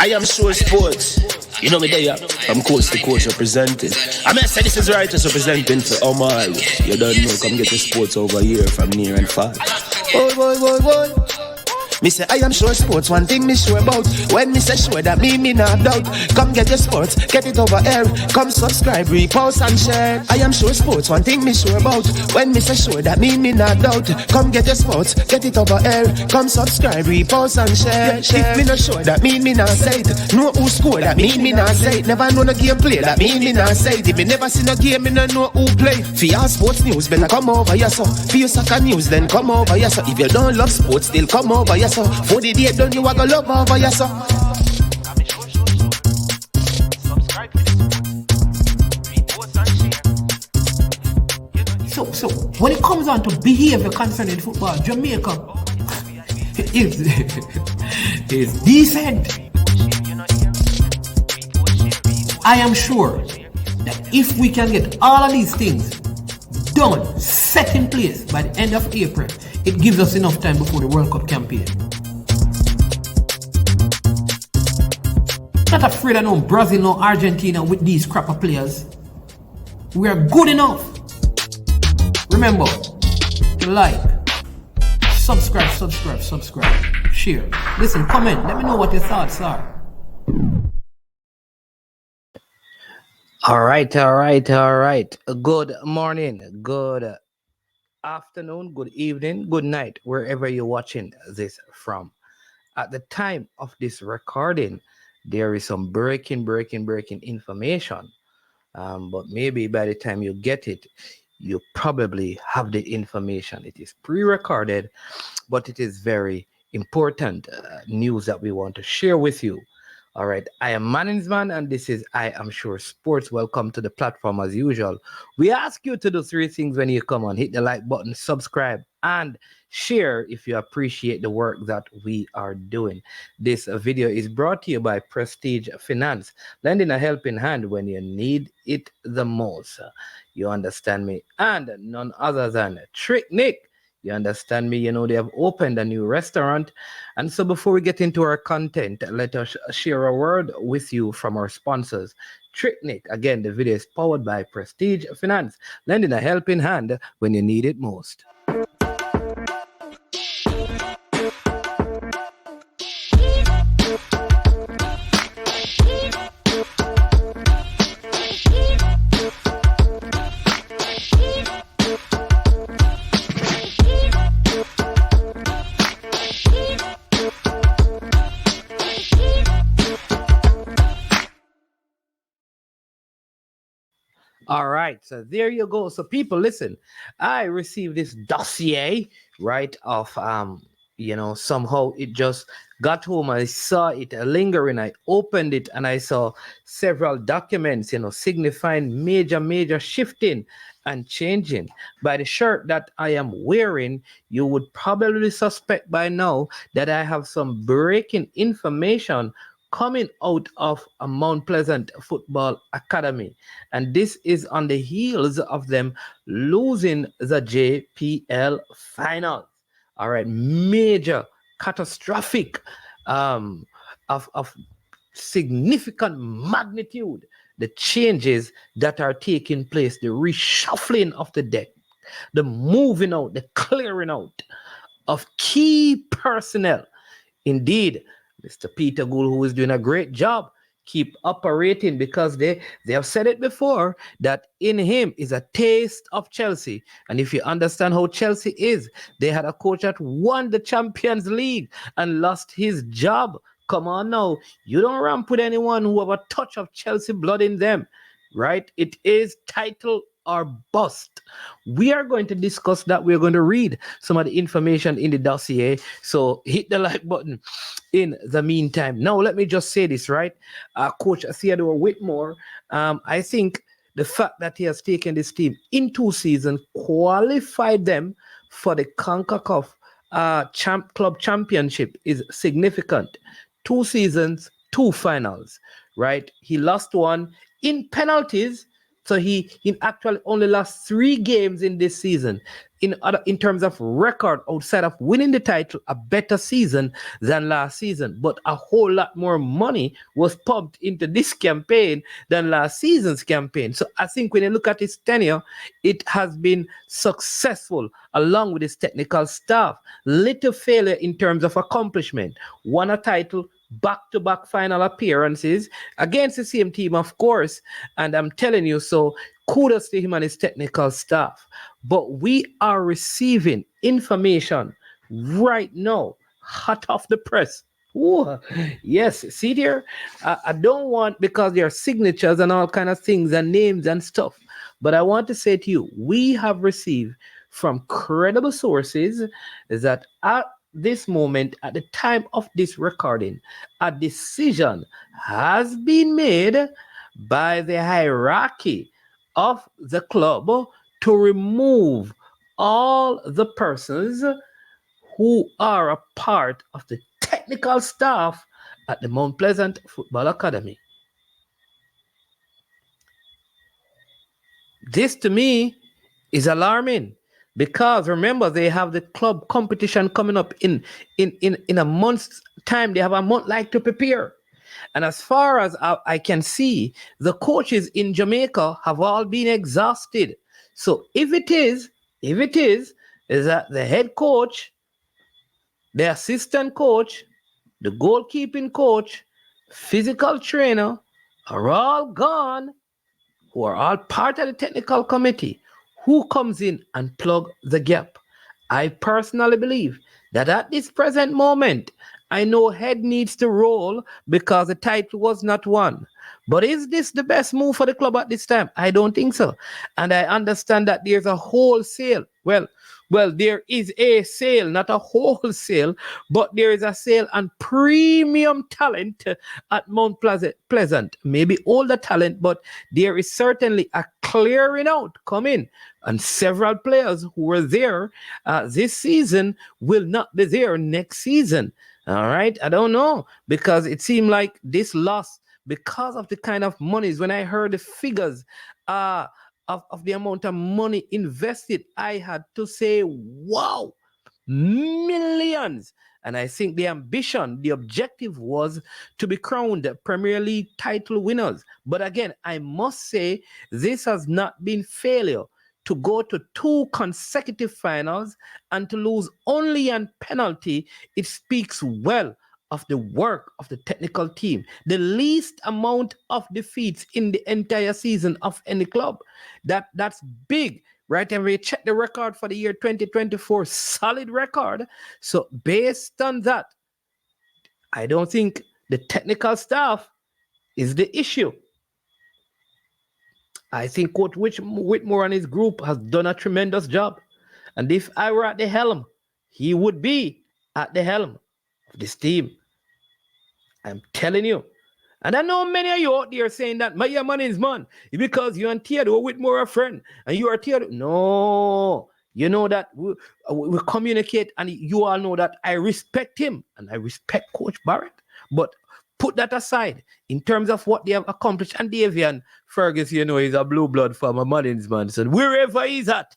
I am sure sports. You know me there, from coast to coast representing. I mean, say this is righteous representing for Omar. You don't know, come get the sports over here from near and far. Boy. Me say I am sure sports, one thing me sure about. When me say sure, that me not doubt. Come get your sports, get it over here. Come subscribe, repost and share. I am sure sports, one thing me sure about. When me say sure, that me not doubt. Come get your sports, get it over here. Come subscribe, repost and share. If me not sure, that me not say it. Know who score, that me not say it. Never know no game play, that me not say it. If me never see no game, me no know who play. For your sports news, better come over here so. For your soccer news, then come over here so. If you don't love sports, still come over here so. For the day done, you are gonna love over here so. So when it comes on to behavior concerning football, Jamaica is decent. I am sure that if we can get all of these things done, set in place by the end of April, it gives us enough time before the World Cup campaign. Not afraid of no Brazil, no Argentina with these crapper players. We are good enough. Remember to like, subscribe, share. Listen, comment. Let me know what your thoughts are. All right. Good morning, good afternoon, good evening, good night, wherever you're watching this from. At the time of this recording, there is some breaking information. But maybe by the time you get it, you probably have the information. It is pre-recorded, but it is very important news that we want to share with you. All right, I am Manningsman, and this is I Am Sure Sports. Welcome to the platform as usual. We ask you to do three things when you come on. Hit the like button, subscribe, and share if you appreciate the work that we are doing. This video is brought to you by Prestige Finance, lending a helping hand when you need it the most. You understand me? And none other than Trick Nick. You understand me? You know, they have opened a new restaurant. And so before we get into our content, let us share a word with you from our sponsors. Trick Nick. Again, the video is powered by Prestige Finance, lending a helping hand when you need it most. All right, so there you go. So people, listen, I received this dossier, right, of somehow it just got home. I saw it lingering. I opened it and I saw several documents, signifying major shifting and changing. By the shirt that I am wearing, you would probably suspect by now that I have some breaking information coming out of a Mount Pleasant Football Academy. And this is on the heels of them losing the JPL finals. All right, major, catastrophic, of significant magnitude, the changes that are taking place, the reshuffling of the deck, the moving out, the clearing out of key personnel. Indeed, Mr. Peter Gould, who is doing a great job, keep operating because they have said it before that in him is a taste of Chelsea. And if you understand how Chelsea is, they had a coach that won the Champions League and lost his job. Come on now, you don't ramp with anyone who have a touch of Chelsea blood in them, right? It is title or bust. We are going to discuss that. We're going to read some of the information in the dossier. So hit the like button in the meantime. Now, let me just say this, right? Coach Theodore Whitmore, I think the fact that he has taken this team in 2 seasons, qualified them for the CONCACAF Club Championship is significant. 2 seasons, 2 finals, right? He lost one in penalties, So he actually only lost 3 games in this season. In terms of record, outside of winning the title, a better season than last season. But a whole lot more money was pumped into this campaign than last season's campaign. So I think when you look at his tenure, it has been successful along with his technical staff. Little failure in terms of accomplishment. Won a title, back-to-back final appearances against the same team, of course. And I'm telling you, so kudos to him and his technical staff. But we are receiving information right now, hot off the press. Ooh, yes, see there, I don't want, because there are signatures and all kind of things and names and stuff, but I want to say to you, we have received from credible sources that at this moment, at the time of this recording, a decision has been made by the hierarchy of the club to remove all the persons who are a part of the technical staff at the Mount Pleasant Football Academy. This to me is alarming, because remember, they have the club competition coming up in a month's time. They have a month like to prepare. And as far as I can see, the coaches in Jamaica have all been exhausted. So if it is that the head coach, the assistant coach, the goalkeeping coach, physical trainer are all gone, who are all part of the technical committee, who comes in and plug the gap? I personally believe that at this present moment, I know head needs to roll because the title was not won. But is this the best move for the club at this time? I don't think so. And I understand that there's a wholesale. Well, there is a sale, not a wholesale, but there is a sale on premium talent at Mount Pleasant. Maybe older talent, but there is certainly a clearing out coming. And several players who were there this season will not be there next season. All right. I don't know, because it seemed like this loss, because of the kind of monies, when I heard the figures of the amount of money invested, I had to say, wow, millions. And I think the ambition, the objective was to be crowned Premier League title winners. But again, I must say, this has not been failure. To go to 2 consecutive finals and to lose only on penalty, it speaks well of the work of the technical team. The least amount of defeats in the entire season of any club. That's big, right? And we check the record for the year 2024, solid record. So based on that, I don't think the technical staff is the issue. I think Coach Whitmore and his group has done a tremendous job. And if I were at the helm, he would be at the helm of this team. I'm telling you. And I know many of you out there saying that my man is man. It's because you and Theodore Whitmore are a friend. And you are Theodore. No. You know that we communicate, and you all know that I respect him and I respect Coach Barrett. But put that aside in terms of what they have accomplished. And Davian Fergus, you know, is a blue blood from a Marlins man. So wherever he's at,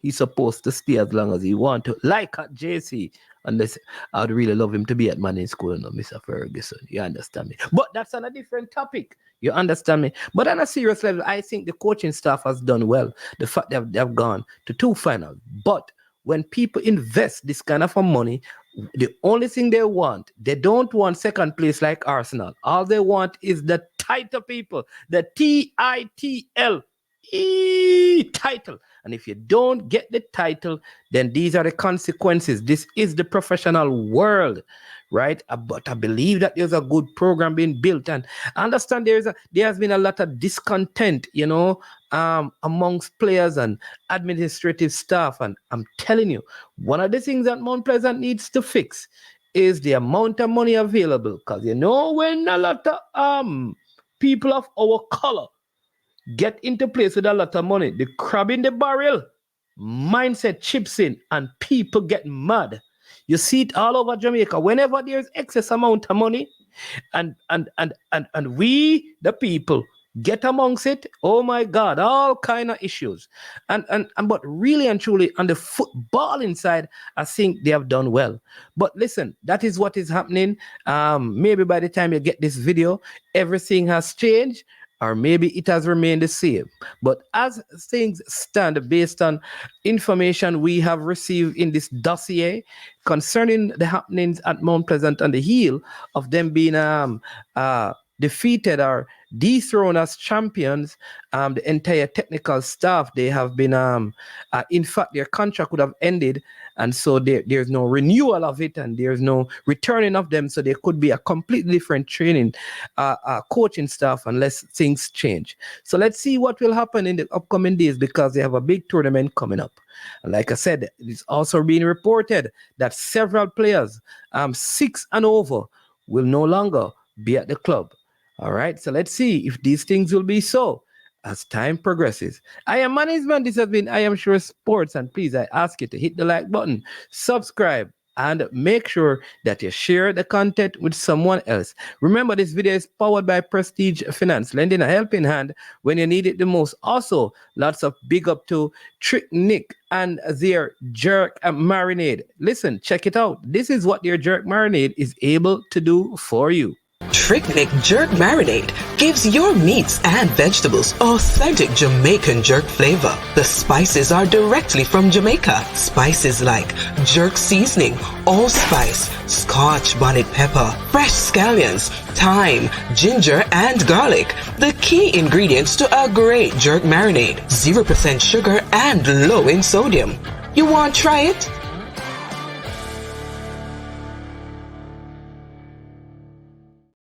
he's supposed to stay as long as he wants to. Like at JC. Unless I'd really love him to be at Manning School, no, Mr. Ferguson. You understand me? But that's on a different topic. You understand me? But on a serious level, I think the coaching staff has done well. The fact that they've gone to 2 finals. But when people invest this kind of money, the only thing they don't want second place like Arsenal. All they want is the title, people. The TITL. Title. And if you don't get the title, then these are the consequences. This is the professional world, right? But I believe that there's a good program being built, and I understand there has been a lot of discontent, you know, amongst players and administrative staff. And I'm telling you, one of the things that Mount Pleasant needs to fix is the amount of money available, because you know, when a lot of people of our color get into place with a lot of money, the crab in the barrel mindset chips in and people get mad. You see it all over Jamaica. Whenever there's excess amount of money, and we, the people, get amongst it. Oh my God, all kind of issues. And but really and truly on the footballing side, I think they have done well. But listen, that is what is happening. Maybe by the time you get this video, everything has changed, or maybe it has remained the same. But as things stand, based on information we have received in this dossier concerning the happenings at Mount Pleasant on the heel of them being defeated or dethroned as champions, the entire technical staff, they have been, in fact, their contract would have ended. And so there's no renewal of it, and there's no returning of them. So there could be a completely different training, coaching staff unless things change. So let's see what will happen in the upcoming days, because they have a big tournament coming up. And like I said, it's also being reported that several players, 6 and over, will no longer be at the club. All right, so let's see if these things will be so as time progresses. I am management. This has been I Am Sure Sports, and please, I ask you to hit the like button, subscribe, and make sure that you share the content with someone else. Remember, this video is powered by Prestige Finance, lending a helping hand when you need it the most. Also, lots of big up to Trick Nick and their jerk marinade. Listen, check it out. This is what their jerk marinade is able to do for you. Tricknick Jerk Marinade gives your meats and vegetables authentic Jamaican jerk flavor. The spices are directly from Jamaica. Spices like jerk seasoning, allspice, Scotch bonnet pepper, fresh scallions, thyme, ginger, and garlic. The key ingredients to a great jerk marinade. 0% sugar and low in sodium. You want to try it?